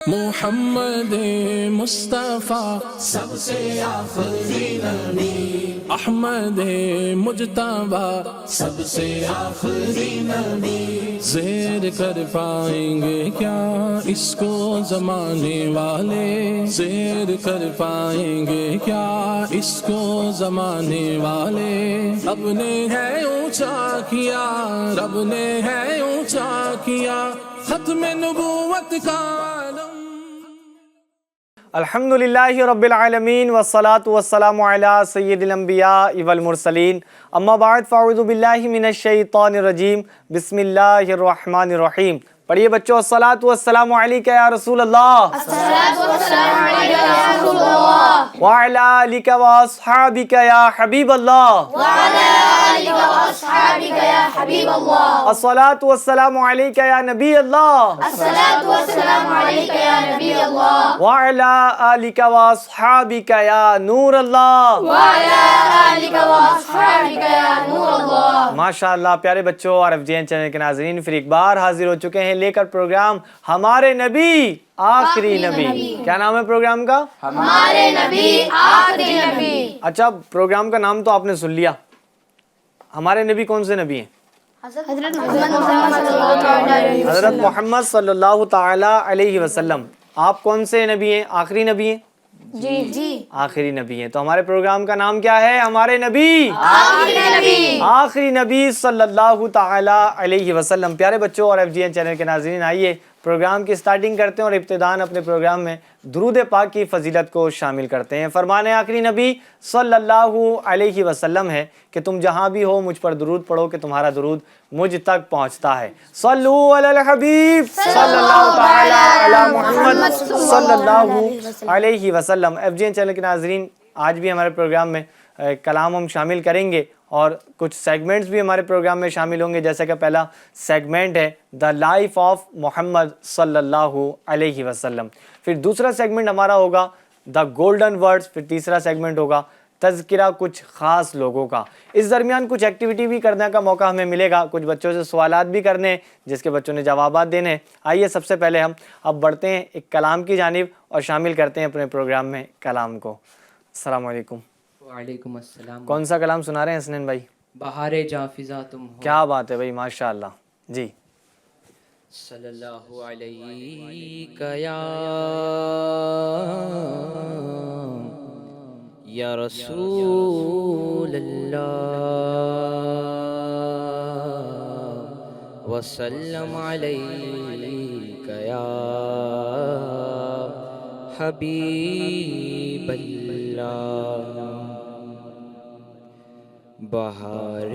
محمد مصطفیٰ سب سے آخری نبی، احمد مجتبیٰ سب سے آخری نبی، زیر کر پائیں گے کیا اس کو زمانے والے، زیر کر پائیں گے کیا اس کو زمانے والے، رب نے ہے اونچا کیا، رب نے ہے اونچا کیا ختم نبوت کا عالم۔ الحمدللہ رب العالمین والصلاة والسلام علی سید الانبیاء والمرسلین، اما بعد فاعوذ باللہ من الشیطان الرجیم، بسم اللہ الرحمن الرحیم۔ پڑھیے بچوں، الصلاۃ والسلام علیک یا رسول اللہ، الصلاۃ والسلام علیک یا رسول اللہ، وعلی آلک واصحابک یا حبیب اللہ، وعلی آلک واصحابک یا حبیب اللہ، الصلاۃ والسلام علیک یا نبی اللہ، الصلاۃ والسلام علیک یا نبی اللہ، وعلی آلک واصحابک یا نور اللہ۔ وعلی آلک واصحابک یا نور اللہ۔ ماشاءاللہ پیارے بچوں اور FGN چینل کے ناظرین، پھر ایک بار حاضر ہو چکے ہیں لے کر پروگرام ہمارے نبی آخری نبی۔ کیا نام ہے پروگرام کا؟ ہمارے نبی آخری نبی۔ اچھا، پروگرام کا نام تو آپ نے سن لیا، ہمارے نبی کون سے نبی ہیں؟ حضرت محمد صلی اللہ علیہ وسلم۔ حضرت محمد صلی اللہ تعالی علیہ وسلم۔ آپ کون سے نبی ہیں؟ آخری نبی ہیں؟ جی آخری نبی ہیں۔ تو ہمارے پروگرام کا نام کیا ہے؟ ہمارے نبی آخری نبی۔ آخری نبی صلی اللہ تعالی علیہ وسلم۔ پیارے بچوں اور FGN چینل کے ناظرین، آئیے پروگرام کی سٹارٹنگ کرتے ہیں اور ابتداً اپنے پروگرام میں درود پاک کی فضیلت کو شامل کرتے ہیں۔ فرمان آخری نبی صلی اللہ علیہ وسلم ہے کہ تم جہاں بھی ہو مجھ پر درود پڑھو کہ تمہارا درود مجھ تک پہنچتا ہے۔ صلو علی الحبیب صلی اللہ تعالی علی محمد صلی اللہ علیہ وسلم۔ FGN چینل کے ناظرین، آج بھی ہمارے پروگرام میں کلام ہم شامل کریں گے اور کچھ سیگمنٹس بھی ہمارے پروگرام میں شامل ہوں گے، جیسا کہ پہلا سیگمنٹ ہے دا لائف آف محمد صلی اللہ علیہ وسلم، پھر دوسرا سیگمنٹ ہمارا ہوگا دا گولڈن ورڈز، پھر تیسرا سیگمنٹ ہوگا تذکرہ کچھ خاص لوگوں کا۔ اس درمیان کچھ ایکٹیویٹی بھی کرنے کا موقع ہمیں ملے گا، کچھ بچوں سے سوالات بھی کرنے جس کے بچوں نے جوابات دینے۔ آئیے سب سے پہلے ہم اب بڑھتے ہیں ایک کلام کی جانب اور شامل کرتے ہیں اپنے پروگرام میں کلام کو۔ السلام علیکم۔ وعلیکم السلام۔ کون سا کلام سنا رہے ہیں حسنین بھائی؟ بہار جاں فضا تم ہو۔ کیا بات ہے بھائی، ماشاءاللہ جی۔ صلی اللہ علیہ یا رسول اللہ وسلم علیہ یا حبیب اللہ۔ بہار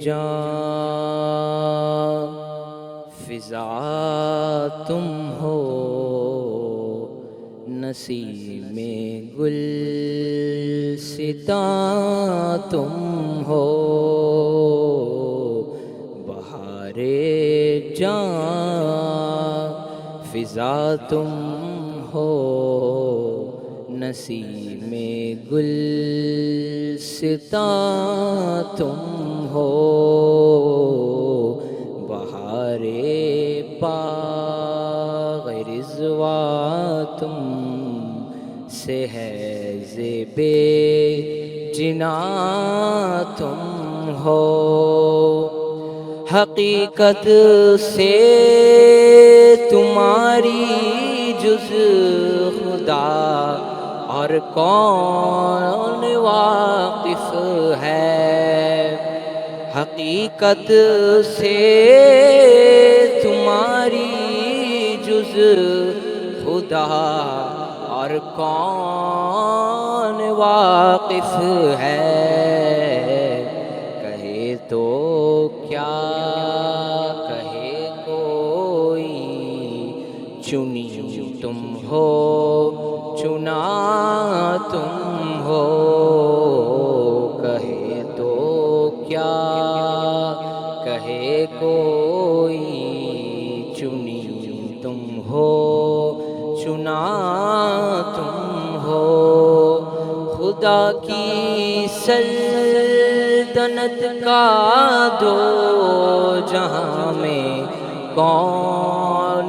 جاں فضا تم ہو، نسیم گل ستا تم ہو، بہار جاں فضا تم ہو، نسیم گل ستا تم ہو، بہار باغ رضوا تم سے ہے، زیب جنا تم ہو، حقیقت سے تمہاری جز خدا اور کون واقف ہے، حقیقت سے تمہاری جز خدا اور کون واقف ہے، کہے تو کیا کہے کوئی، چنی تم ہو چنا تم ہو، کہے تو کیا کہے کوئی، چنی تم ہو چنا تم ہو، خدا کی سلطنت کا دو جہاں میں کون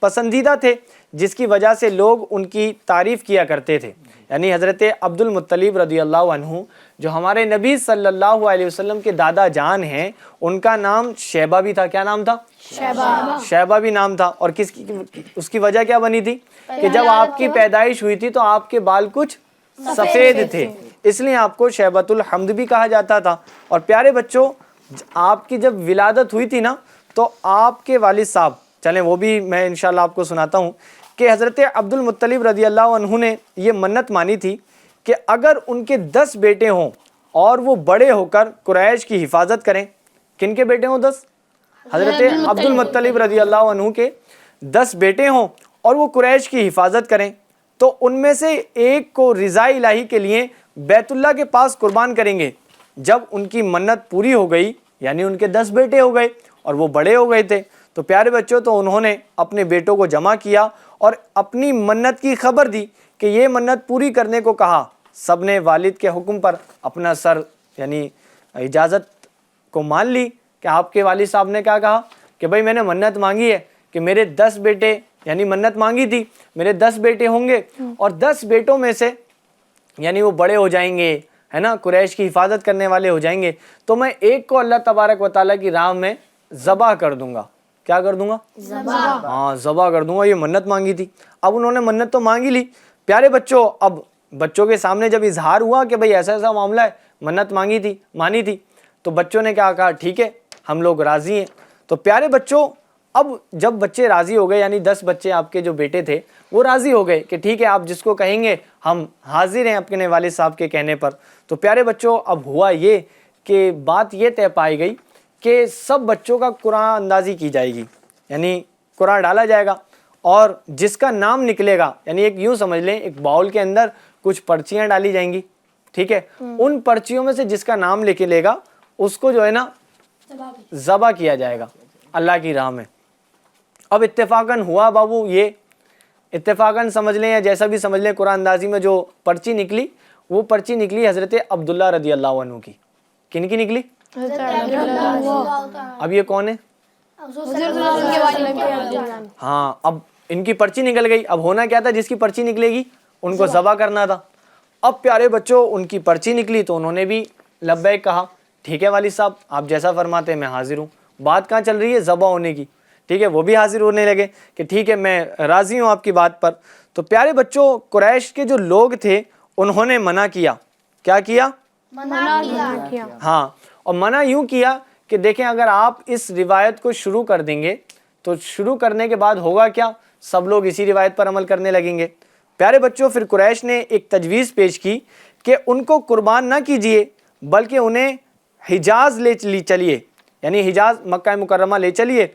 پسندیدہ تھے جس کی وجہ سے لوگ ان کی تعریف کیا کرتے تھے. یعنی حضرت عبد المطلب رضی اللہ عنہ جو ہمارے نبی صلی اللہ علیہ وسلم کے دادا جان ہیں، ان کا نام شیبہ بھی تھا. کیا نام تھا؟ شیبہ بھی نام تھا. اور اس کی وجہ کیا بنی تھی کہ جب آپ کی پیدائش ہوئی تھی تو آپ کے بال کچھ سفید تھے، اس لیے آپ کو شیبۃ الحمد بھی کہا جاتا تھا. اور پیارے بچوں، آپ کی جب ولادت ہوئی تھی نا تو آپ کے والد صاحب، چلیں وہ بھی میں انشاءاللہ آپ کو سناتا ہوں کہ حضرت عبد المطلب رضی اللہ عنہ نے یہ منت مانی تھی کہ اگر ان کے 10 بیٹے ہوں اور وہ بڑے ہو کر قریش کی حفاظت کریں. کن کے بیٹے ہوں 10؟ حضرت عبد المطلب رضی اللہ عنہ کے 10 بیٹے ہوں اور وہ قریش کی حفاظت کریں تو ان میں سے ایک کو رضا الہی کے لیے بیت اللہ کے پاس قربان کریں گے. جب ان کی منت پوری ہو گئی، یعنی ان کے 10 بیٹے ہو گئے اور وہ بڑے ہو گئے تھے، تو پیارے بچوں تو انہوں نے اپنے بیٹوں کو جمع کیا اور اپنی منت کی خبر دی کہ یہ منت پوری کرنے کو کہا. سب نے والد کے حکم پر اپنا سر یعنی اجازت کو مان لی کہ آپ کے والد صاحب نے کیا کہا کہ بھائی میں نے منت مانگی ہے کہ میرے 10 بیٹے، یعنی منت مانگی تھی میرے 10 بیٹے ہوں گے اور 10 بیٹوں میں سے یعنی وہ بڑے ہو جائیں گے، ہے نا، قریش کی حفاظت کرنے والے ہو جائیں گے، تو میں ایک کو اللہ تبارک و تعالیٰ کی راہ میں ذبح کر دوں گا. کیا کر دوں گا؟ ہاں، ذبح کر دوں گا. یہ منت مانگی تھی. اب انہوں نے منت تو مانگی لی. پیارے بچوں، اب بچوں کے سامنے جب اظہار ہوا کہ بھئی ایسا ایسا معاملہ ہے، منت مانی تھی، تو بچوں نے کیا کہا؟ ٹھیک ہے، ہم لوگ راضی ہیں. تو پیارے بچوں، اب جب بچے راضی ہو گئے، یعنی 10 بچے آپ کے جو بیٹے تھے وہ راضی ہو گئے کہ ٹھیک ہے آپ جس کو کہیں گے ہم حاضر ہیں اپنے والد صاحب کے کہنے پر. تو پیارے بچوں، اب ہوا یہ کہ بات یہ طے پائی گئی کہ سب بچوں کا قرآن اندازی کی جائے گی، یعنی قرآن ڈالا جائے گا اور جس کا نام نکلے گا، یعنی ایک یوں سمجھ لیں ایک باؤل کے اندر کچھ پرچیاں ڈالی جائیں گی، ٹھیک ہے، ان پرچیوں میں سے جس کا نام لکھے گا اس کو جو ہے نا ذبح کیا جائے گا اللہ کی راہ میں. اب اتفاقاً ہوا بابو، یہ اتفاقاً سمجھ لیں یا جیسا بھی سمجھ لیں، قرآن اندازی میں جو پرچی نکلی وہ پرچی نکلی حضرت عبداللہ رضی اللہ عنہ کی. کن کی نکلی؟ اب یہ کون ہے؟ ہاں، اب ان کی پرچی نکل گئی. اب ہونا کیا تھا؟ جس کی پرچی نکلے گی ان کو ذبح کرنا تھا. اب پیارے بچوں، ان کی پرچی نکلی تو انہوں نے بھی لبیک کہا. ٹھیک ہے والد صاحب، آپ جیسا فرماتے ہیں میں حاضر ہوں. بات کہاں چل رہی ہے؟ ذبح ہونے کی. ٹھیک ہے، وہ بھی حاضر ہونے لگے کہ ٹھیک ہے میں راضی ہوں آپ کی بات پر. تو پیارے بچوں، قریش کے جو لوگ تھے انہوں نے منع کیا. کیا کیا؟ منع کیا. ہاں، اور منع یوں کیا کہ دیکھیں اگر آپ اس روایت کو شروع کر دیں گے تو شروع کرنے کے بعد ہوگا کیا؟ سب لوگ اسی روایت پر عمل کرنے لگیں گے. پیارے بچوں، پھر قریش نے ایک تجویز پیش کی کہ ان کو قربان نہ کیجئے بلکہ انہیں حجاز لے چلیے، یعنی حجاز مکہ مکرمہ لے چلیے،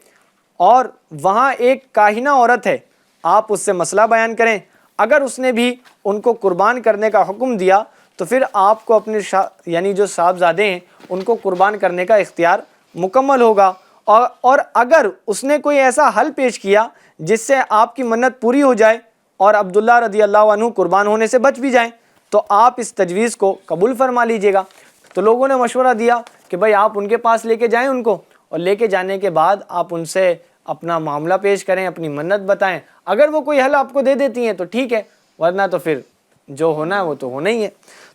اور وہاں ایک کاہنہ عورت ہے، آپ اس سے مسئلہ بیان کریں. اگر اس نے بھی ان کو قربان کرنے کا حکم دیا تو پھر آپ کو اپنے یعنی جو صاحبزادے ہیں ان کو قربان کرنے کا اختیار مکمل ہوگا. اور اگر اس نے کوئی ایسا حل پیش کیا جس سے آپ کی منت پوری ہو جائے اور عبداللہ رضی اللہ عنہ قربان ہونے سے بچ بھی جائیں تو آپ اس تجویز کو قبول فرما لیجئے گا. تو لوگوں نے مشورہ دیا کہ بھائی آپ ان کے پاس لے کے جائیں ان کو، اور لے کے جانے کے بعد آپ ان سے اپنا معاملہ پیش کریں، اپنی منت بتائیں. اگر وہ کوئی حل آپ کو دے دیتی ہیں تو ٹھیک ہے، ورنہ تو پھر جو ہونا ہے وہ تو ہونا ہی ہے.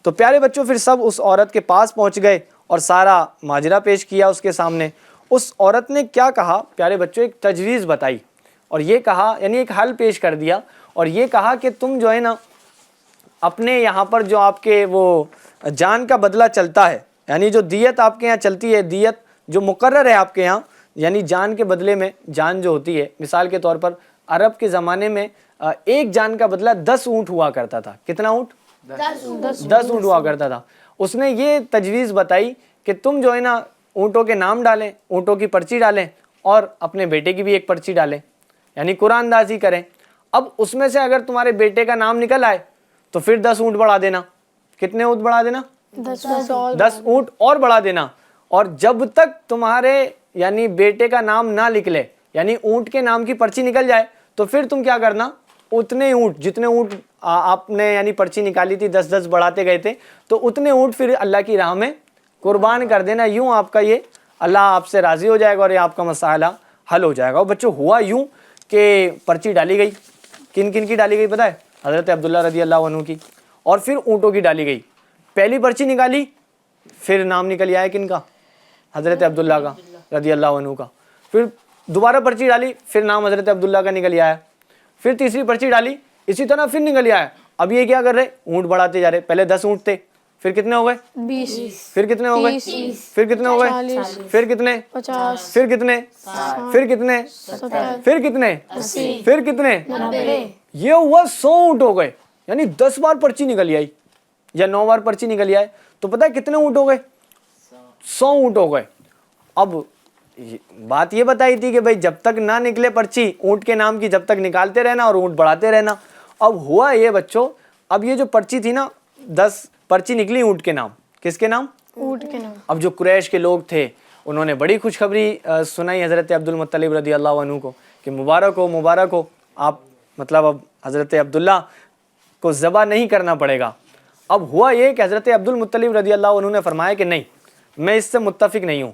تو پیارے بچوں، پھر سب اس عورت کے پاس پہنچ گئے اور سارا ماجرا پیش کیا اس کے سامنے. اس عورت نے کیا کہا پیارے بچوں؟ ایک تجویز بتائی اور یہ کہا، یعنی ایک حل پیش کر دیا اور یہ کہا کہ تم جو ہے نا اپنے یہاں پر جو آپ کے وہ جان کا بدلہ چلتا ہے، یعنی جو دیت آپ کے یہاں چلتی ہے، دیت جو مقرر ہے آپ کے یہاں، یعنی جان کے بدلے میں جان جو ہوتی ہے، مثال کے طور پر عرب کے زمانے میں ایک جان کا بدلہ 10 اونٹ ہوا کرتا تھا. کتنا اونٹ؟ 10 اونٹ ہوا کرتا تھا. اس نے یہ تجویز بتائی کہ تم جو ہے نا اونٹوں کے نام ڈالیں، اونٹوں کی پرچی ڈالیں اور اپنے بیٹے کی بھی ایک پرچی ڈالیں، یعنی قرآن اندازی کریں. اب اس میں سے اگر تمہارے بیٹے کا نام نکل آئے تو پھر 10 اونٹ بڑھا دینا. کتنے اونٹ بڑھا دینا؟ 10 اونٹ اور بڑھا دینا. اور جب تک تمہارے یعنی بیٹے کا نام نہ نکلے، یعنی اونٹ کے نام کی پرچی نکل جائے تو پھر تم کیا کرنا، اتنے اونٹ جتنے اونٹ آپ نے یعنی پرچی نکالی تھی 10 بڑھاتے گئے تھے، تو اتنے اونٹ پھر اللہ کی راہ میں قربان کر دینا. یوں آپ کا یہ اللہ آپ سے راضی ہو جائے گا اور یہ آپ کا مسئلہ حل ہو جائے گا. اور بچوں ہوا یوں کہ پرچی ڈالی گئی. کن کن کی ڈالی گئی پتہ ہے؟ حضرت عبداللہ رضی اللہ عنہ کی. اور پھر اونٹوں کی ڈالی گئی. پہلی پرچی نکالی, پھر نام نکل آیا کن کا؟ حضرت عبداللہ کا رضی اللہ عنہ کا. پھر دوبارہ پرچی ڈالی, پھر نام حضرت عبداللہ کا نکل آیا. پھر تیسری پرچی ڈالی, اسی طرح پھر نکل آیا. اب یہ کیا کر رہے؟ اونٹ بڑھاتے جا رہے. پہلے 10 اونٹ تھے, پھر کتنے ہو گئے؟ 20 پھر کتنے ہو گئے؟ پھر کتنے ہو گئے؟ پھر کتنے؟ 50 پھر کتنے؟ پھر کتنے؟ 70 پھر کتنے؟ 80 پھر کتنے؟ 90 یہ ہوا 100 اونٹ ہو گئے. یعنی 10 بار پرچی نکل آئی یا 9 بار پرچی نکل آئی. تو پتہ ہے کتنے اونٹ ہو گئے؟ 100 اونٹ ہو گئے. اب بات یہ بتائی تھی کہ بھائی جب تک نہ نکلے پرچی اونٹ کے نام کی, جب تک نکالتے رہنا اور اونٹ بڑھاتے رہنا. اب ہوا یہ بچوں, اب یہ جو پرچی تھی نا, 10 پرچی نکلی اونٹ کے نام. کس کے نام؟ اونٹ کے نام. اب جو قریش کے لوگ تھے انہوں نے بڑی خوشخبری سنائی حضرت عبد المطلب رضی اللہ عنہ کو کہ مبارک ہو, آپ مطلب اب حضرت عبداللہ کو ذبح نہیں کرنا پڑے گا. اب ہوا یہ کہ حضرت عبد المطلب رضی اللہ عنہ نے فرمایا کہ نہیں, میں اس سے متفق نہیں ہوں.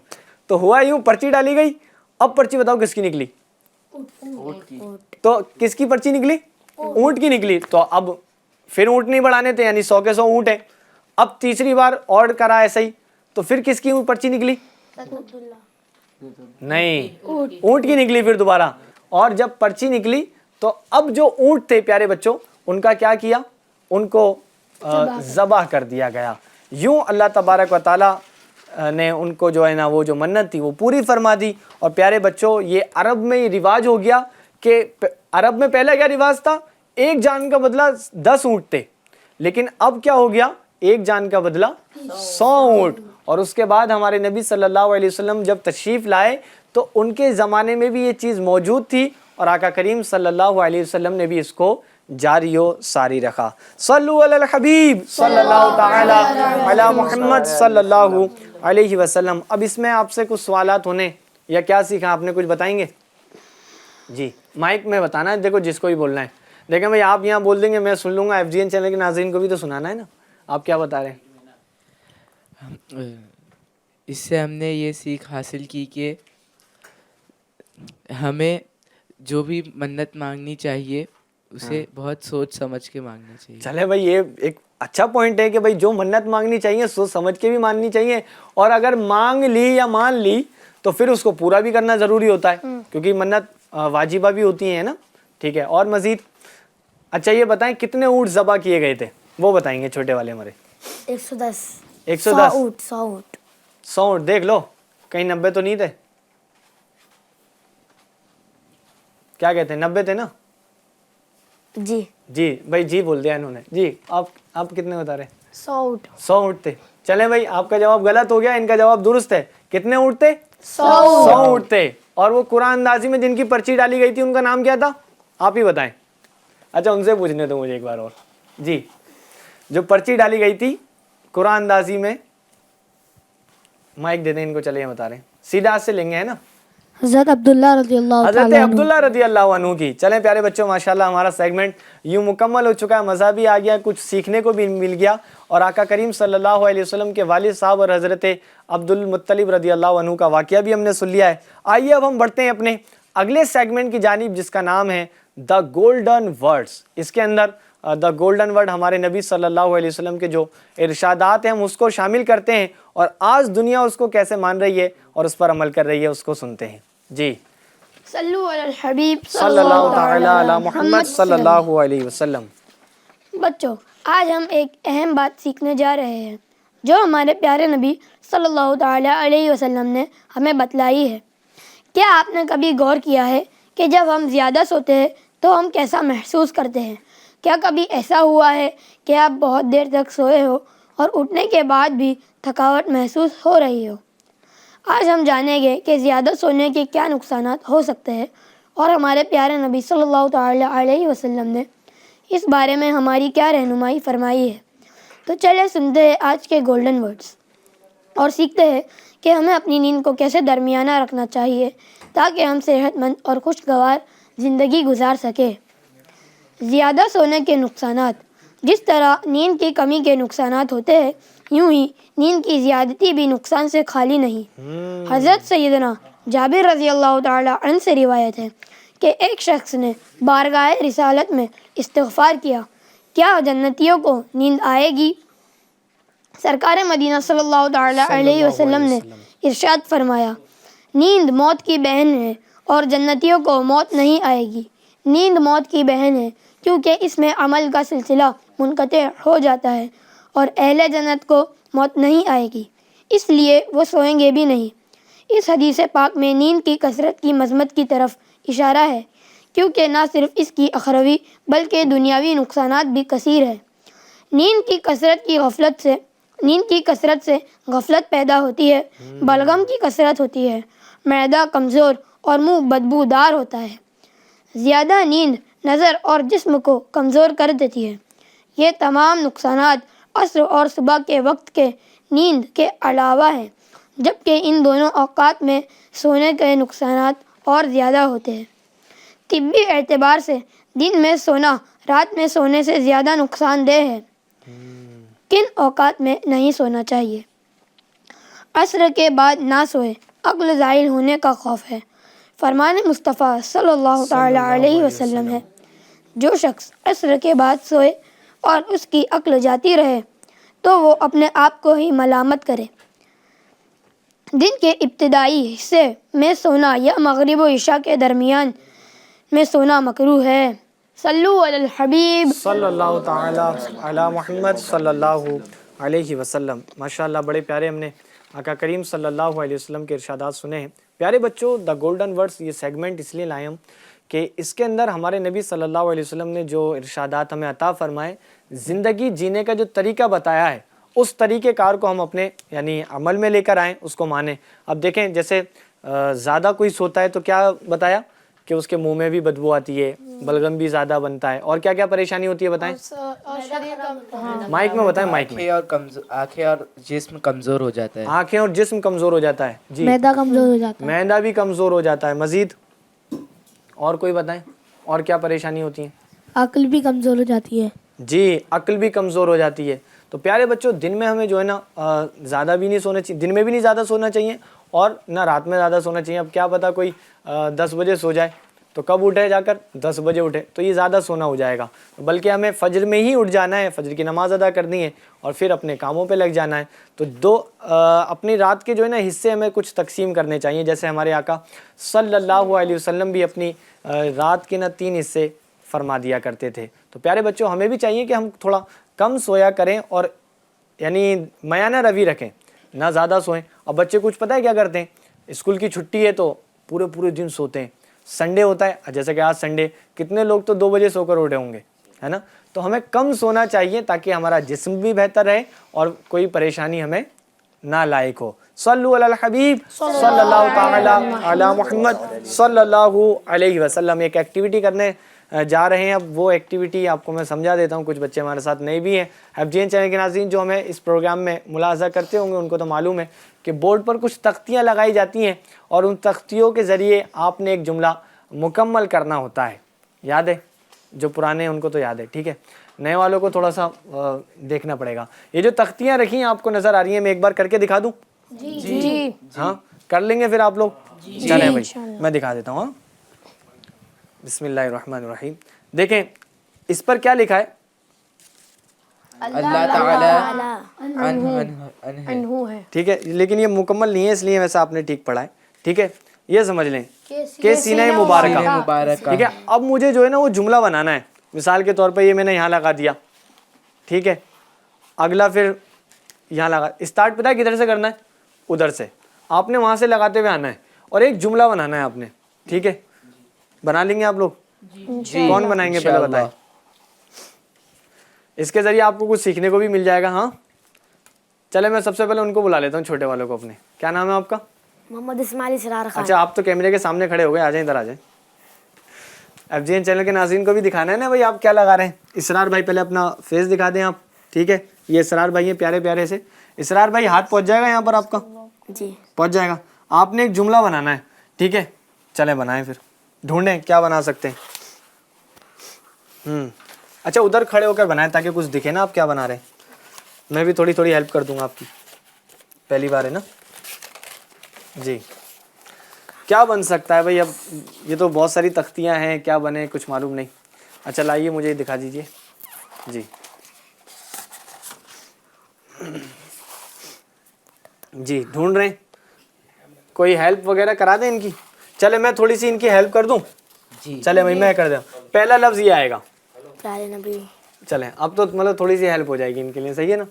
تو ہوا یوں, پرچی ڈالی گئی. اب پرچی بتاؤ کس کی نکلی؟ تو کس کی پرچی نکلی؟ اونٹ کی نکلی. تو اب پھر اونٹ نہیں بڑھانے تھے, یعنی 100 کے 100 اونٹ ہیں. اب تیسری بار اور کرا ایسا ہی, تو پھر کس کی پرچی نکلی؟ نہیں, اونٹ کی نکلی پھر دوبارہ. اور جب پرچی نکلی تو اب جو اونٹ تھے پیارے بچوں, ان کا کیا کیا؟ ان کو ذبح کر دیا گیا. یوں اللہ تبارک و تعالی نے ان کو جو ہے نا وہ جو منت تھی وہ پوری فرما دی. اور پیارے بچوں یہ عرب میں یہ رواج ہو گیا کہ عرب میں پہلے کیا رواج تھا؟ ایک جان کا بدلہ 10 اونٹ تھے, لیکن اب کیا ہو گیا؟ ایک جان کا بدلہ 100 اونٹ. اور اس کے بعد ہمارے نبی صلی اللہ علیہ وسلم جب تشریف لائے تو ان کے زمانے میں بھی یہ چیز موجود تھی, اور آقا کریم صلی اللہ علیہ وسلم نے بھی اس کو جاری و ساری رکھا. صلو علی الحبیب صلی اللہ تعالی علی محمد صلی اللہ علیہ وسلم. اب اس میں آپ سے کچھ سوالات ہونے یا کیا سیکھا آپ نے, کچھ بتائیں گے؟ جی مائک میں بتانا ہے, دیکھو جس کو بھی بولنا ہے. دیکھیں بھائی آپ یہاں بول دیں گے میں سن لوں گا, FGN چینل کے ناظرین کو بھی تو سنانا ہے نا. آپ کیا بتا رہے ہیں؟ اس سے ہم نے یہ سیکھ حاصل کی کہ ہمیں جو بھی منت مانگنی چاہیے اسے بہت سوچ سمجھ کے مانگنا چاہیے. چلے بھائی یہ ایک اچھا پوائنٹ ہے کہ بھائی جو منت مانگنی چاہیے سوچ سمجھ کے بھی ماننی چاہیے, اور اگر مانگ لی یا مان لی تو پھر اس کو پورا بھی کرنا ضروری ہوتا ہے, کیونکہ منت واجبہ بھی ہوتی ہیں نا. ٹھیک ہے, اور مزید اچھا یہ بتائیں کتنے اونٹ ذبح کیے گئے تھے, وہ بتائیں گے چھوٹے والے ہمارے. 110 110 100 اونٹ. 100 اونٹ. دیکھ لو کہیں 90 تو نہیں تھے, کیا کہتے ہیں 90 تھے نا؟ جی جی بھائی جی بول دیا انہوں نے. جی آپ کتنے بتا رہے ہیں؟ 100 اونٹ. 100 اونٹ تھے. چلیں بھائی آپ کا جواب غلط ہو گیا, ان کا جواب درست ہے. کتنے اونٹ تھے؟ 100 اونٹ تھے. اور وہ قرآن اندازی میں جن کی پرچی ڈالی گئی تھی ان کا نام کیا تھا, آپ ہی بتائیں. اچھا ان سے پوچھنے دو مجھے ایک بار اور. جی جو پرچی ڈالی گئی تھی قرآن اندازی میں, مائک دے دیں ان کو. چلے یہ بتا رہے ہیں, سیدھا ہاتھ سے لیں گے ہے نا. حضرت عبداللہ رضی اللہ حضرت عبداللہ رضی اللہ عنہ کی. چلیں پیارے بچوں ماشاءاللہ ہمارا سیگمنٹ یوں مکمل ہو چکا ہے, مزہ بھی آ گیا, کچھ سیکھنے کو بھی مل گیا, اور آقا کریم صلی اللہ علیہ وسلم کے والد صاحب اور حضرت عبد المطلب رضی اللہ عنہ کا واقعہ بھی ہم نے سن لیا ہے. آئیے اب ہم بڑھتے ہیں اپنے اگلے سیگمنٹ کی جانب جس کا نام ہے دا گولڈن ورڈز. اس کے اندر دا گولڈن ورڈ ہمارے نبی صلی اللہ علیہ وسلم کے جو ارشادات ہیں ہم اس کو شامل کرتے ہیں, اور آج دنیا اس کو کیسے مان رہی ہے اور اس پر عمل کر رہی ہے اس کو سنتے ہیں. جی صلو علی الحبیب صلی اللہ تعالی علی محمد صلی اللہ علیہ وسلم. بچوں آج ہم ایک اہم بات سیکھنے جا رہے ہیں جو ہمارے پیارے نبی صلی اللہ تعالی علیہ وسلم نے ہمیں بتلائی ہے. کیا آپ نے کبھی غور کیا ہے کہ جب ہم زیادہ سوتے ہیں تو ہم کیسا محسوس کرتے ہیں؟ کیا کبھی ایسا ہوا ہے کہ آپ بہت دیر تک سوئے ہو اور اٹھنے کے بعد بھی تھکاوٹ محسوس ہو رہی ہو؟ آج ہم جانیں گے کہ زیادہ سونے کے کیا نقصانات ہو سکتے ہیں, اور ہمارے پیارے نبی صلی اللہ تعالی علیہ وسلم نے اس بارے میں ہماری کیا رہنمائی فرمائی ہے. تو چلے سنتے ہیں آج کے گولڈن ورڈز اور سیکھتے ہیں کہ ہمیں اپنی نیند کو کیسے درمیانہ رکھنا چاہیے تاکہ ہم صحت مند اور خوشگوار زندگی گزار سکیں. زیادہ سونے کے نقصانات. جس طرح نیند کی کمی کے نقصانات ہوتے ہیں یوں ہی نیند کی زیادتی بھی نقصان سے خالی نہیں. حضرت سیدنا جابر رضی اللہ تعالی عنہ سے روایت ہے کہ ایک شخص نے بارگاہ رسالت میں استغفار کیا، کیا جنتیوں کو نیند آئے گی؟ سرکار مدینہ صلی اللہ تعالیٰ علیہ وسلم نے ارشاد فرمایا، نیند موت کی بہن ہے اور جنتیوں کو موت نہیں آئے گی۔ نیند موت کی بہن ہے کیونکہ اس میں عمل کا سلسلہ منقطع ہو جاتا ہے، اور اہل جنت کو موت نہیں آئے گی، اس لیے وہ سوئیں گے بھی نہیں۔ اس حدیث پاک میں نیند کی کثرت کی مذمت کی طرف اشارہ ہے، کیونکہ نہ صرف اس کی اخروی بلکہ دنیاوی نقصانات بھی کثیر ہیں۔ نیند کی کثرت سے غفلت پیدا ہوتی ہے، بلغم کی کثرت ہوتی ہے، معدہ کمزور اور منہ بدبودار ہوتا ہے۔ زیادہ نیند نظر اور جسم کو کمزور کر دیتی ہے۔ یہ تمام نقصانات عصر اور صبح کے وقت کے نیند کے علاوہ ہیں، جبکہ ان دونوں اوقات میں سونے کے نقصانات اور زیادہ ہوتے ہیں۔ طبی اعتبار سے دن میں سونا رات میں سونے سے زیادہ نقصان دہ ہے۔ کن اوقات میں نہیں سونا چاہیے؟ عصر کے بعد نہ سوئے، عقل زائل ہونے کا خوف ہے۔ فرمان مصطفیٰ صلی اللہ تعالیٰ علیہ وسلم ہے، جو شخص عصر کے بعد سوئے اور اس کی عقل جاتی رہے تو وہ اپنے آپ کو ہی ملامت کرے۔ دن کے ابتدائی حصے میں سونا یا مغرب و عشاء کے درمیان میں سونا مکروہ ہے۔ صلو علی الحبیب صلی اللہ تعالیٰ علی محمد صلی اللہ علیہ وسلم۔ ماشاءاللہ بڑے پیارے ہم نے آقا کریم صلی اللہ علیہ وسلم کے ارشادات سنے ہیں۔ پیارے بچوں، دا گولڈن ورڈز یہ سیگمنٹ اس لیے لائے ہم کہ اس کے اندر ہمارے نبی صلی اللہ علیہ وسلم نے جو ارشادات ہمیں عطا فرمائے، زندگی جینے کا جو طریقہ بتایا ہے، اس طریقہ کار کو ہم اپنے عمل میں لے کر آئیں، اس کو مانیں۔ اب دیکھیں، جیسے زیادہ کوئی سوتا ہے تو کیا بتایا کہ اس کے منہ میں بھی بدبو آتی ہے، بلغم بھی زیادہ بنتا ہے، اور کیا کیا پریشانی ہوتی ہے بتائیں؟ مائک میں بتائیں، مائک میں۔ آنکھیں اور جسم کمزور ہو جاتا ہے۔ آنکھیں اور جسم کمزور ہو جاتا ہے، جی۔ معدہ کمزور ہو جاتا ہے، معدہ بھی کمزور ہو جاتا ہے۔ مزید اور کوئی بتائیں، اور کیا پریشانی ہوتی ہیں؟ عقل بھی کمزور ہو جاتی ہے، جی، عقل بھی کمزور ہو جاتی ہے۔ تو پیارے بچوں، دن میں ہمیں جو ہے نا زیادہ بھی نہیں سونا چاہیے، دن میں بھی نہیں زیادہ سونا چاہیے اور نہ رات میں زیادہ سونا چاہیے۔ اب کیا پتہ کوئی 10 بجے سو جائے تو کب اٹھے؟ جا کر 10 بجے اٹھے تو یہ زیادہ سونا ہو جائے گا، بلکہ ہمیں فجر میں ہی اٹھ جانا ہے، فجر کی نماز ادا کرنی ہے اور پھر اپنے کاموں پہ لگ جانا ہے۔ تو اپنی رات کے جو ہے نا حصے ہمیں کچھ تقسیم کرنے چاہیے، جیسے ہمارے آقا صلی اللہ علیہ وسلم بھی اپنی رات کے 3 حصے فرما دیا کرتے تھے۔ تو پیارے بچوں، ہمیں بھی چاہیے کہ ہم تھوڑا کم سویا کریں اور میانہ روی رکھیں، نہ زیادہ سوئیں۔ اب بچے کچھ پتہ ہے کیا کرتے ہیں؟ اسکول کی چھٹی ہے تو پورے دن سوتے ہیں۔ سنڈے ہوتا ہے، جیسے کہ آج سنڈے، کتنے لوگ تو 2 بجے سو کر اٹھے ہوں گے، ہے نا؟ تو ہمیں کم سونا چاہیے تاکہ ہمارا جسم بھی بہتر رہے اور کوئی پریشانی ہمیں نہ لائق ہو۔ صلو علی الحبیب صلی اللہ تعالی علی محمد صلی اللہ علیہ وسلم۔ ایک ایکٹیویٹی کرنے جا رہے ہیں، اب وہ ایکٹیویٹی آپ کو میں سمجھا دیتا ہوں، کچھ بچے ہمارے ساتھ نئے بھی ہیں۔ FGN چینل کے ناظرین جو ہمیں اس پروگرام میں ملاحظہ کرتے ہوں گے ان کو تو معلوم ہے کہ بورڈ پر کچھ تختیاں لگائی جاتی ہیں اور ان تختیوں کے ذریعے آپ نے ایک جملہ مکمل کرنا ہوتا ہے۔ یاد ہے؟ جو پرانے ہیں ان کو تو یاد ہے، ٹھیک ہے، نئے والوں کو تھوڑا سا دیکھنا پڑے گا۔ یہ جو تختیاں رکھی ہیں آپ کو نظر آ رہی ہیں، میں ایک بار کر کے دکھا دوں؟ جی ہاں، کر لیں گے پھر آپ لوگ؟ چلیں بھائی، میں دکھا دیتا ہوں۔ بسم اللہ الرحمن الرحیم۔ دیکھیں اس پر کیا لکھا ہے؟ اللہ تعالی عنہ ہے، ٹھیک ہے، لیکن یہ مکمل نہیں ہے، اس لیے ویسا آپ نے ٹھیک پڑھا ہے، ٹھیک ہے۔ یہ سمجھ لیں کہ سینہ مبارکہ، ٹھیک ہے۔ اب مجھے جو ہے نا وہ جملہ بنانا ہے، مثال کے طور پہ یہ میں نے یہاں لگا دیا، ٹھیک ہے، اگلا پھر یہاں لگا۔ اسٹارٹ پتہ ہے کدھر سے کرنا ہے؟ ادھر سے، آپ نے وہاں سے لگاتے ہوئے آنا ہے اور ایک جملہ بنانا ہے آپ نے، ٹھیک ہے۔ بنا لیں گے آپ لوگ؟ کون بنائیں گے پہلے بتائیں؟ اس کے ذریعے آپ کو کچھ سیکھنے کو بھی مل جائے گا۔ ہاں چلے، میں سب سے پہلے ان کو بلا لیتا ہوں، چھوٹے والوں کو اپنے۔ کیا نام ہے آپ کا؟ محمد اسماعیل اسرار خان۔ اچھا، آپ تو کیمرے کے سامنے کھڑے ہو گئے، آ جائیں ادھر، آ جائیں۔ FGN چینل کے ناظرین کو بھی دکھانا ہے نا بھائی آپ کیا لگا رہے ہیں۔ اسرار بھائی پہلے اپنا فیس دکھا دیں آپ، ٹھیک ہے۔ یہ اسرار بھائی ہیں پیارے پیارے سے۔ اسرار بھائی ہاتھ پہنچ جائے گا یہاں پر آپ کا؟ جی پہنچ جائے گا۔ آپ نے ایک جملہ بنانا ہے، ٹھیک ہے، چلیں بنائیں، پھر ڈھونڈیں کیا بنا سکتے ہیں۔ اچھا، ادھر کھڑے ہو کر بنائیں تاکہ کچھ دکھے نا آپ کیا بنا رہے ہیں۔ میں بھی تھوڑی ہیلپ کر دوں گا آپ کی، پہلی بار ہے نا۔ جی کیا بن سکتا ہے بھائی؟ اب یہ تو بہت ساری تختیاں ہیں، کیا بنے کچھ معلوم نہیں. اچھا لائیے مجھے دکھا دیجیے. جی جی ڈھونڈ رہے ہیں، کوئی ہیلپ وغیرہ کرا دیں ان کی. چلے میں تھوڑی سی ان کی ہیلپ کر دوں. جی چلے بھائی میں کر دوں. پہلا لفظ یہ آئے گا. پیارے نبی. چلیں اب تو مطلب تھوڑی سی ہیلپ ہو جائے گی ان کے لیے. صحیح ہے نا؟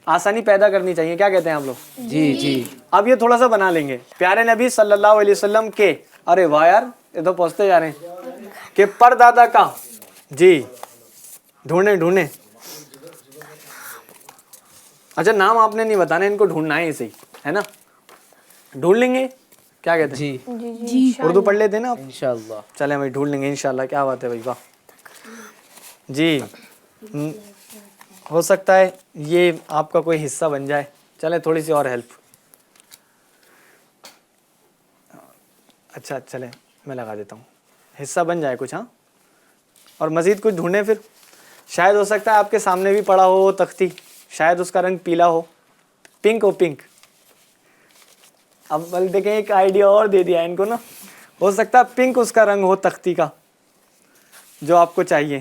آسانی پیدا کرنی چاہیے. کیا کہتے ہیں آپ لوگ؟ جی جی اب یہ تھوڑا سا بنا لیں گے. پیارے نبی صلی اللہ علیہ وسلم کے، ارے واہ یار یہ تو پہنچتے جا رہے ہیں، کہ پردادا کا. جی ڈھونڈیں ڈھونڈیں. اچھا نام آپ نے نہیں بتانا، ان کو ڈھونڈنا ہے ایسے ہی، ہے نا؟ ڈھونڈ لیں گے. کیا کہتے ہیں؟ جی اردو پڑھ لیتے ہیں نا آپ؟ انشاءاللہ. چلیں بھائی ڈھونڈ لیں گے انشاءاللہ. کیا بات ہے بھائی، واہ. جی ہو سکتا ہے یہ آپ کا کوئی حصہ بن جائے. چلیں تھوڑی سی اور ہیلپ. اچھا چلیں میں لگا دیتا ہوں، حصہ بن جائے کچھ. ہاں اور مزید کچھ ڈھونڈیں پھر. شاید ہو سکتا ہے آپ کے سامنے بھی پڑا ہو تختی، شاید اس کا رنگ پیلا ہو، پنک ہو پنک. اب بل دیکھیں ایک آئیڈیا اور دے دیا ان کو نا. ہو سکتا ہے پنک اس کا رنگ ہو تختی کا جو آپ کو چاہیے.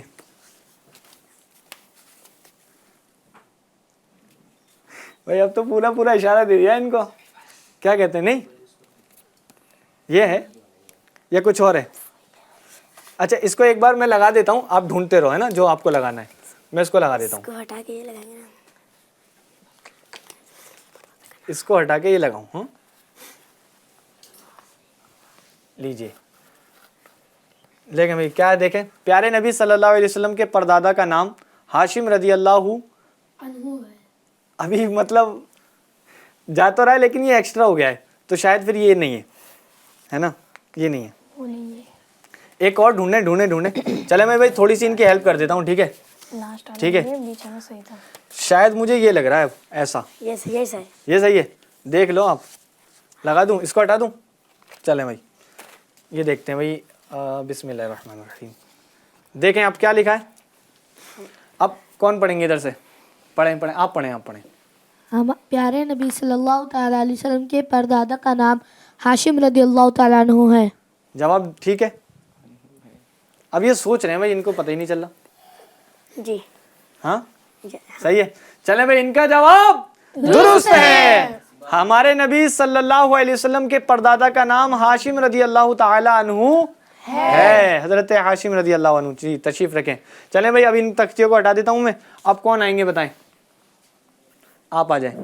بھائی اب تو پورا پورا اشارہ دے دیا ان کو. کیا کہتے ہیں؟ نہیں یہ ہے یا کچھ اور ہے؟ اچھا اس کو ایک بار میں لگا دیتا ہوں، آپ ڈھونڈتے رہو، ہے نا؟ جو آپ کو لگانا ہے میں اس کو لگا دیتا ہوں. کو ہٹا کے یہ لگائیں گے نا. اس کو ہٹا کے یہ لگاؤں. ہاں لیجیے لیکن بھائی کیا ہے دیکھیں. پیارے نبی صلی اللہ علیہ وسلم کے پردادا کا نام ہاشم رضی اللہ ابھی مطلب جا تو رہا ہے لیکن یہ ایکسٹرا ہو گیا ہے، تو شاید پھر یہ نہیں ہے نا؟ یہ نہیں ہے. ایک اور ڈھونڈیں ڈھونڈیں ڈھونڈیں. چلے میں بھائی تھوڑی سی ان کی ہیلپ کر دیتا ہوں. ٹھیک ہے ٹھیک ہے. شاید مجھے یہ لگ رہا ہے ایسا. یہ صحیح ہے. دیکھ لو آپ. لگا دوں اس کو، ہٹا دوں؟ چلیں بھائی یہ دیکھتے ہیں بھائی. بسم اللہ الرحمن الرحیم. دیکھیں آپ کیا لکھا ہے. اب کون پڑھیں گے ادھر سے؟ پڑھیں آپ پڑھیں. ہم پیارے نبی صلی اللہ تعالیٰ علیہ وسلم کے پردادا کا نام ہاشم رضی اللہ تعالیٰ عنہ ہے. جواب ٹھیک ہے. اب یہ سوچ رہے ہیں بھائی ان کو پتہ ہی نہیں چل رہا. جی ہاں صحیح ہے. چلیں بھائی ان کا جواب درست ہے. ہمارے نبی صلی اللہ علیہ وسلم کے پردادا کا نام ہاشم رضی اللہ تعالی عنہ ہے. حضرت ہاشم رضی اللہ عنہ. جی تشریف رکھیں. چلیں بھائی اب ان تختیوں کو ہٹا دیتا ہوں میں. اب کون آئیں گے بتائیں؟ آپ آ جائیں.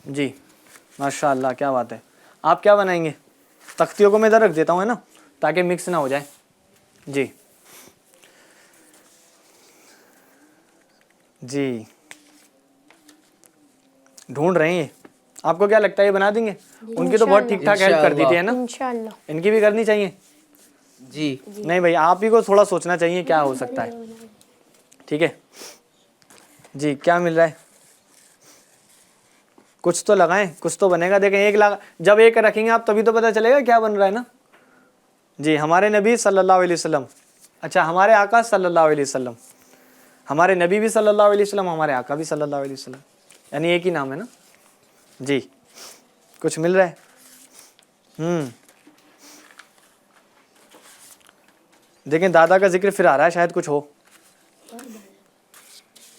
جی ماشاء اللہ کیا بات ہے. آپ کیا بنائیں گے؟ تختیوں کو میں ادھر رکھ دیتا ہوں، ہے نا، تاکہ مکس نہ ہو جائے. جی جی ڈھونڈ رہے ہیں. یہ آپ کو کیا لگتا ہے یہ بنا دیں گے؟ ان کی تو بہت ٹھیک ٹھاک ہیلپ کر دی تھی، ہے نا؟ ان کی بھی کرنی چاہیے. جی نہیں بھائی آپ ہی کو تھوڑا سوچنا چاہیے کیا ہو سکتا ہے. ٹھیک ہے جی. کیا مل رہا ہے؟ کچھ تو لگائیں، کچھ تو بنے گا. دیکھیں ایک جب ایک رکھیں گے آپ تبھی تو پتہ چلے گا کیا بن رہا ہے نا. جی ہمارے نبی صلی اللہ علیہ وسلم. اچھا ہمارے آقا صلی اللہ علیہ وسلم. ہمارے نبی بھی صلی اللہ علیہ وسلم، ہمارے آقا بھی صلی اللہ علیہ وسلم، یعنی ایک ہی نام ہے نا. جی کچھ مل رہا ہے. دیکھیں دادا کا ذکر پھر آ رہا ہے، شاید کچھ ہو.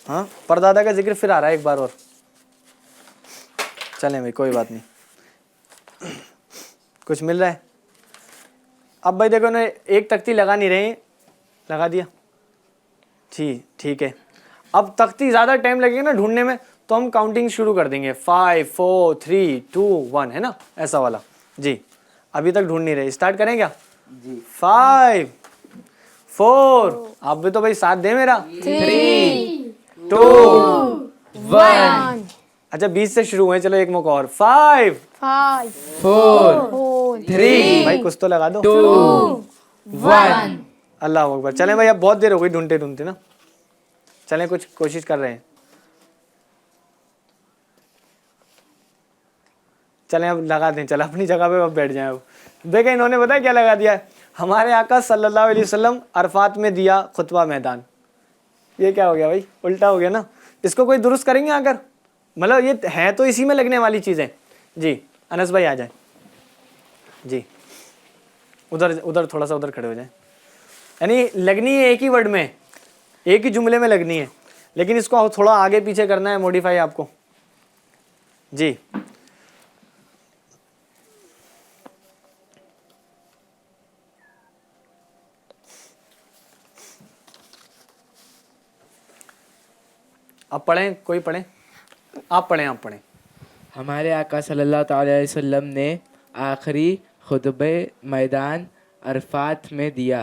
ہاں پردادا کا ذکر پھر آ رہا ہے ایک بار اور. چلیں بھائی کوئی بات نہیں. کچھ مل رہا ہے. اب بھائی دیکھو نا ایک تختی لگا نہیں رہے ہیں. لگا دیا. ٹھیک ہے. اب تختی زیادہ ٹائم لگے گا نا ڈھونڈنے میں تو ہم کاؤنٹنگ شروع کر دیں گے. 5 4 3 2 1 ہے نا، ایسا والا. جی ابھی تک ڈھونڈ نہیں رہے. اسٹارٹ کریں کیا؟ جی 5 4. آپ بھی تو بھائی ساتھ دیں میرا. 3 2 1 اچھا 20 سے شروع ہوئے. چلو ایک موقع اور. 5 4 3 بھائی کچھ تو لگا دو. 2 1 اللہ اکبر. چلیں بھائی اب بہت دیر ہو گئی ڈھونڈتے ڈھونڈتے نا. چلیں کچھ کوشش کر رہے ہیں. چلیں اب لگا دیں. چلیں اپنی جگہ پہ اب بیٹھ جائیں. اب دیکھیں انہوں نے بتایا کیا لگا دیا ہے. ہمارے آقا صلی اللہ علیہ وسلم عرفات میں دیا خطبہ میدان. یہ کیا ہو گیا بھائی؟ الٹا ہو گیا نا. اس کو کوئی درست کریں گے آ کر؟ مطلب یہ ہے تو اسی میں لگنے والی چیزیں. جی انس بھائی آ جائیں. جی ادھر تھوڑا سا ادھر کھڑے ہو جائیں. یعنی لگنی ہے ایک ہی ورڈ میں, ایک ہی جملے میں لگنی ہے, لیکن اس کو تھوڑا آگے پیچھے کرنا ہے, موڈیفائی آپ کو. جی اب پڑھیں, کوئی پڑھیں, آپ پڑھیں. ہمارے آقا صلی اللہ تعالی علیہ وسلم نے آخری خطبہ میدان عرفات میں دیا.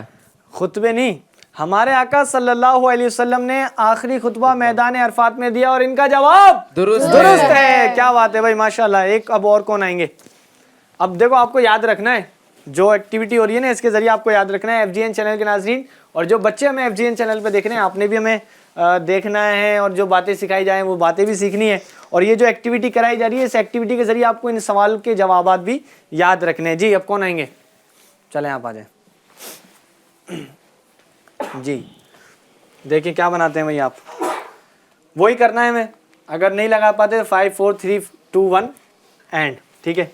خطبے نہیں, ہمارے آقا صلی اللہ علیہ وسلم نے آخری خطبہ میدان عرفات میں دیا اور ان کا جواب درست ہے. کیا بات ہے بھائی, ماشاءاللہ. ایک اب اور کون آئیں گے؟ اب دیکھو آپ کو یاد رکھنا ہے جو ایکٹیویٹی ہو رہی ہے نا, اس کے ذریعے آپ کو یاد رکھنا ہے ایف جی این چینل کے ناظرین, اور جو بچے ہمیں ایف جی این چینل پہ دیکھ رہے ہیں آپ نے بھی ہمیں دیکھنا ہے, اور جو باتیں سکھائی جائیں وہ باتیں بھی سیکھنی ہے, اور یہ جو ایکٹیویٹی کرائی جا رہی ہے اس ایکٹیویٹی کے ذریعے آپ کو ان سوال کے جوابات بھی یاد رکھنے ہیں. جی اب کون آئیں گے؟ چلیں آپ آ جائیں. جی دیکھیں کیا بناتے ہیں بھائی, آپ وہی کرنا ہے ہمیں. اگر نہیں لگا پاتے 5 4 3 2 1 اینڈ. ٹھیک ہے,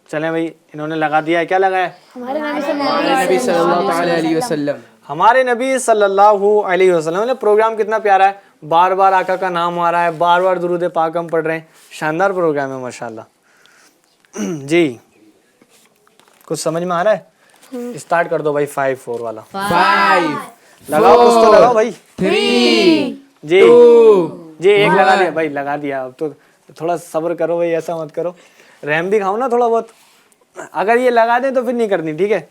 چلیں بھائی, انہوں نے لگا دیا ہے. کیا لگا ہے؟ ہمارے نبی صلی اللہ تعالی علیہ وسلم. ہمارے نبی صلی اللہ علیہ وسلم نے. پروگرام کتنا پیارا ہے, بار بار آقا کا نام آ رہا ہے, بار بار درود پاک ہم پڑھ رہے ہیں. شاندار پروگرام ہے ماشاءاللہ. جی کچھ سمجھ میں آ رہا ہے؟ اسٹارٹ کر دو بھائی 5 4 والا. 5 لگاؤ, کچھ تو لگاؤ بھائی. 3 جی جی ایک لگا دیا بھائی, لگا دیا. اب تو تھوڑا صبر کرو بھائی, ایسا مت کرو, رحم بھی کھاؤ نا تھوڑا بہت. اگر یہ لگا دیں تو پھر نہیں کرنی. ٹھیک ہے.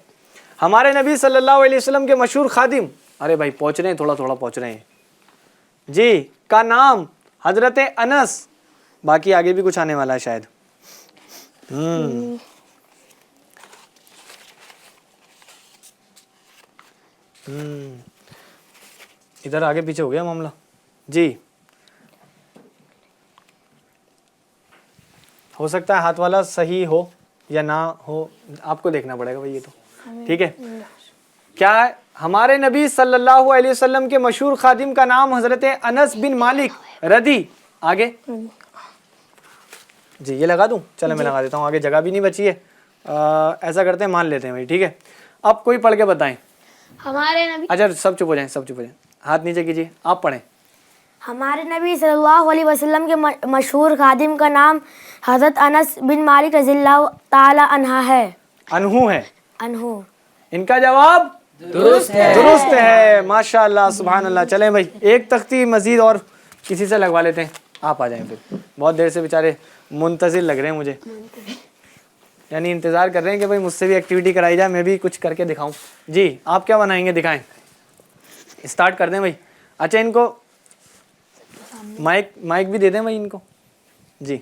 ہمارے نبی صلی اللہ علیہ وسلم کے مشہور خادم, ارے بھائی پہنچ رہے ہیں, تھوڑا تھوڑا پہنچ رہے ہیں جی, کا نام حضرت انس. باقی آگے بھی کچھ آنے والا ہے شاید. ادھر آگے پیچھے ہو گیا معاملہ. جی ہو سکتا ہے ہاتھ والا صحیح ہو یا نہ ہو, آپ کو دیکھنا پڑے گا بھائی یہ تو. ٹھیک ہے, کیا ہے؟ ہمارے نبی صلی اللہ علیہ وسلم کے مشہور خادم کا نام حضرت انس بن مالک رضی. آگے جی یہ لگا دوں, چلے میں لگا دیتا ہوں, آگے جگہ بھی نہیں بچی ہے. ایسا کرتے ہیں, مان لیتے ہیں بھائی. ٹھیک ہے, اب کوئی پڑھ کے بتائیں. ہمارے نبی اچھا سب چپ ہو جائیں, سب چپ ہو جائیں, ہاتھ نیچے کیجیے, آپ پڑھیں. ہمارے نبی صلی اللہ علیہ وسلم کے مشہور خادم کا نام حضرت انس بن مالک رضی اللہ تعالی عنہ ہے. انہو ہے. انہو. ان کا جواب درست ہے. ماشاء اللہ, سبحان اللہ. چلیں بھائی ایک تختی مزید اور کسی سے لگوا لیتے ہیں, آپ آ جائیں. پھر بہت دیر سے بیچارے منتظر لگ رہے ہیں مجھے, یعنی انتظار کر رہے ہیں کہ بھائی مجھ سے بھی ایکٹیویٹی کرائی جائے, میں بھی کچھ کر کے دکھاؤں. جی آپ کیا بنائیں گے, دکھائیں, اسٹارٹ کر دیں بھائی. اچھا ان کو مائک بھی دے دیں بھائی ان کو. جی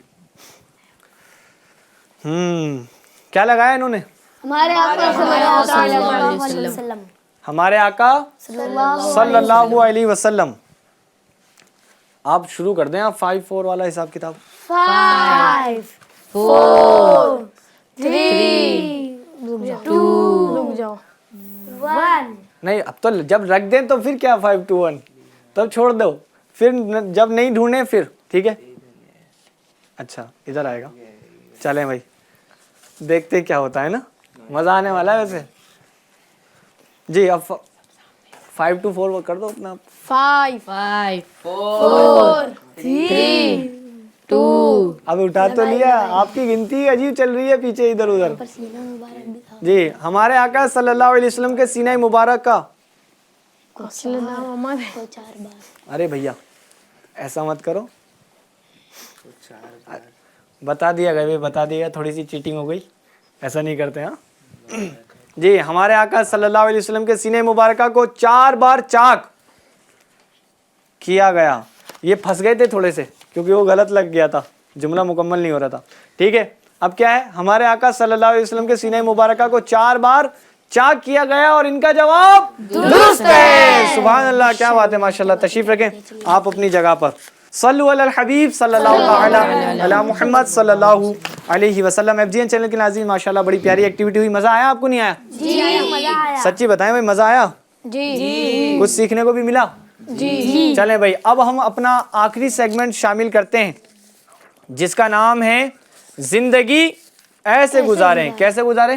کیا لگایا انہوں نے؟ ہمارے آقا صلی اللہ علیہ وسلم. ہمارے آقا صلی اللہ علیہ وسلم. آپ شروع کر دیں, آپ 5 4 والا حساب کتاب. 5 4 3 2 1. نہیں اب تو جب رکھ دیں تو پھر کیا 5 2 1, تب چھوڑ دو, پھر جب نہیں ڈھونڈیں پھر. ٹھیک ہے, اچھا ادھر آئے گا. چلیں بھائی دیکھتے کیا ہوتا ہے نا, مزہ آنے والا ہے ویسے. جی اب 5 2 4 کر دو اپنا. 5 4 3 2. اب اٹھا تو لیا, آپ کی گنتی عجیب چل رہی ہے پیچھے ادھر ادھر. جی ہمارے آقا صلی اللہ علیہ وسلم کے سینہ مبارک کا, ارے بھیا ایسا مت کرو, بتا دیا گیا, بتا دیا, تھوڑی سی چیٹنگ ہو گئی, ایسا نہیں کرتے. ہاں جی ہمارے آقا صلی اللہ علیہ وسلم کے سینہ مبارکہ کو 4 بار چاک کیا گیا. یہ پھنس گئے تھے تھوڑے سے کیونکہ وہ غلط لگ گیا تھا, جملہ مکمل نہیں ہو رہا تھا. ٹھیک ہے, اب کیا ہے, ہمارے آقا صلی اللہ علیہ وسلم کے سینہ مبارکہ کو 4 بار چاک کیا گیا اور ان کا جواب درست ہے. سبحان اللہ, کیا بات ہے, ماشاءاللہ. تشریف رکھیں آپ اپنی جگہ پر. صلو علی الحبیب صلی اللہ تعالی علی محمد صلی اللہ علیہ وسلم. ایف جی این چینل کے ناظرین ماشاءاللہ بڑی پیاری ایکٹیویٹی ہوئی. مزہ آیا آپ کو, نہیں آیا؟ جی مزہ آیا. سچی بتائیں بھائی, مزہ آیا؟ جی. کچھ سیکھنے کو بھی ملا؟ جی. چلیں بھائی اب ہم اپنا آخری سیگمنٹ شامل کرتے ہیں جس کا نام ہے زندگی ایسے گزاریں. کیسے گزاریں؟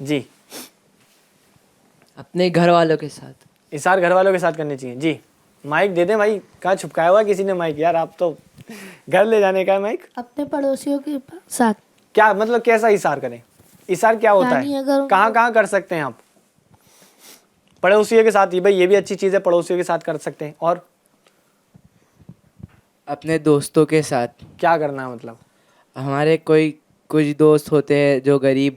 جی اپنے گھر والوں کے ساتھ. اثار گھر والوں کے ساتھ کرنی چاہیے. جی مائک دے دیں بھائی, کہاں چھپکایا ہوا کسی نے مائک, یار آپ تو گھر لے جانے کا ہے مائک. اپنے پڑوسیوں کے ساتھ. کیا مطلب کیسا اثار کریں؟ اثار کیا ہوتا یعنی ہے, اگر کہاں کہاں کر سکتے ہیں آپ؟ پڑوسیوں کے ساتھ, بھائی یہ بھی اچھی چیز ہے, پڑوسیوں کے ساتھ کر سکتے ہیں. اور اپنے دوستوں کے ساتھ. کیا کرنا ہے مطلب؟ ہمارے کچھ دوست ہوتے ہیں جو غریب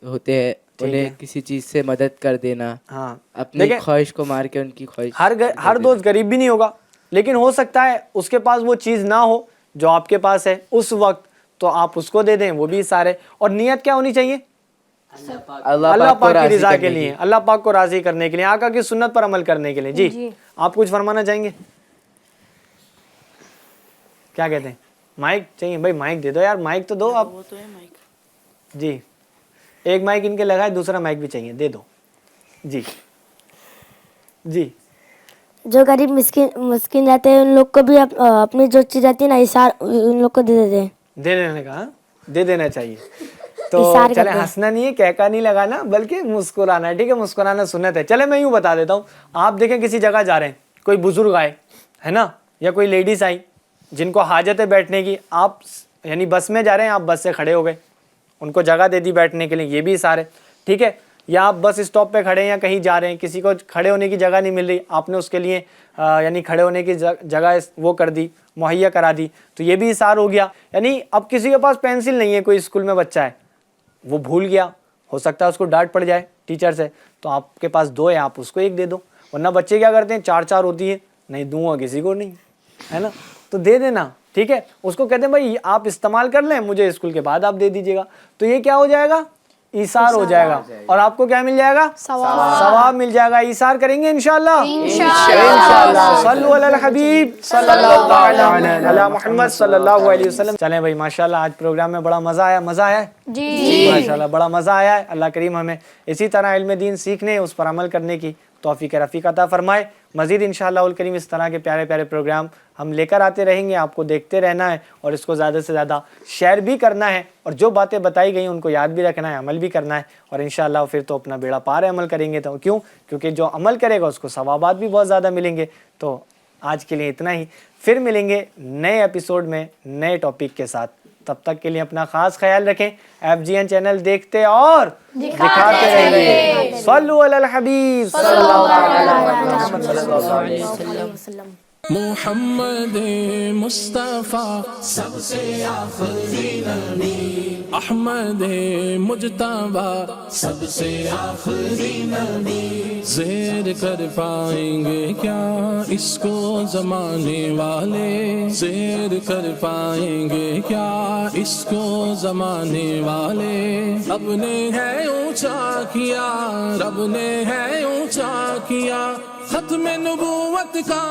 ہوتے ہیں, انہیں کسی چیز سے مدد کر دینا. ہاں اپنی خواہش کو مار کے ان کی خواہش. ہر دوست غریب بھی نہیں ہوگا, لیکن ہو سکتا ہے اس کے پاس وہ چیز نہ ہو جو آپ کے پاس ہے اس وقت, تو آپ اس کو دے دیں, وہ بھی سارے. اور نیت کیا ہونی چاہیے؟ اللہ پاک کی رضا کے لیے, اللہ پاک کو راضی کرنے کے لیے, آقا کی سنت پر عمل کرنے کے لیے. جی آپ کچھ فرمانا چاہیں گے؟ کیا کہتے ہیں؟ مائک چاہیے بھائی, مائک دے دو یار, مائک تو دو آپ. جی ایک مائک ان کے لگائے, دوسرا مائک بھی چاہیے, دے دو. جی جی جو غریب مسکین رہتے ہیں ان لوگ کو بھی اپنی جو چیز رہتی ہے نا اثار ان لوگ کو دے دیتے ہیں. دے دینے کا, دے دینا چاہیے. تو چلے ہنسنا نہیں ہے, کہکا نہیں لگانا, بلکہ مسکرانا ہے. ٹھیک ہے, مسکرانا سنت ہے. چلے میں یوں بتا دیتا ہوں, آپ دیکھیں کسی جگہ جا رہے ہیں, کوئی بزرگ آئے ہے نا, یا کوئی لیڈیز آئی جن کو حاجت ہے بیٹھنے کی, آپ یعنی بس میں جا رہے ہیں, آپ بس سے کھڑے ہو گئے, ان کو جگہ دے دی بیٹھنے کے لیے, یہ بھی سارے. ٹھیک ہے, یا آپ بس اسٹاپ پہ کھڑے ہیں یا کہیں جا رہے ہیں, کسی کو کھڑے ہونے کی جگہ نہیں مل رہی, آپ نے اس کے لیے یعنی کھڑے ہونے کی جگہ وہ کر دی, مہیا کرا دی, تو یہ بھی اثار ہو گیا. یعنی اب کسی کے پاس پینسل نہیں ہے, کوئی اسکول میں بچہ ہے وہ بھول گیا, ہو سکتا ہے اس کو ڈانٹ پڑ جائے ٹیچر سے, تو آپ کے پاس 2 ہے, آپ اس کو 1 دے دو. ورنہ بچے کیا کرتے ہیں, 4 ہوتی ہے, نہیں دوں گا کسی کو نہیں, ہے نا, تو دے دینا. ٹھیک ہے, اس کو کہتے ہیں بھائی آپ استعمال کر لیں, مجھے اسکول کے بعد آپ دے دیجیے گا. تو یہ کیا ہو جائے گا, ایثار ہو جائے گا, اور آپ کو کیا مل جائے گا, ثواب مل جائے گا. ایثار کریں گے انشاءاللہ. انشاءاللہ. صلو علی الحبیب صلی اللہ تعالی علی محمد صلی اللہ علیہ وسلم. چلیں بھائی ماشاءاللہ, آج پروگرام میں بڑا مزہ آیا. مزہ آیا جی ماشاءاللہ, بڑا مزہ آیا ہے. اللہ کریم ہمیں اسی طرح علم دین سیکھنے, اس پر عمل کرنے کی توفیق رفیق عطا فرمائے. مزید انشاءاللہ الکریم اس طرح کے پیارے پیارے پروگرام ہم لے کر آتے رہیں گے. آپ کو دیکھتے رہنا ہے اور اس کو زیادہ سے زیادہ شیئر بھی کرنا ہے, اور جو باتیں بتائی گئی ان کو یاد بھی رکھنا ہے, عمل بھی کرنا ہے. اور انشاءاللہ پھر تو اپنا بیڑا پار ہے عمل کریں گے. تو کیوں, کیونکہ جو عمل کرے گا اس کو ثوابات بھی بہت زیادہ ملیں گے. تو آج کے لیے اتنا ہی, پھر ملیں گے نئے ایپیسوڈ میں نئے ٹاپک کے ساتھ. تب تک کے لیے اپنا خاص خیال رکھیں. FGN چینل دیکھتے اور دکھاتے رہیے. صلو علی الحبیب صلی اللہ علیہ وسلم. محمد مصطفیٰ سب سے آخری نبی, احمد مجتبیٰ سب سے آخری نبی. زیر کر پائیں گے کیا اس کو زمانے والے, زیر کر پائیں گے کیا اس کو زمانے والے. رب نے ہے اونچا کیا, رب نے ہے اونچا کیا, ختم نبوت کا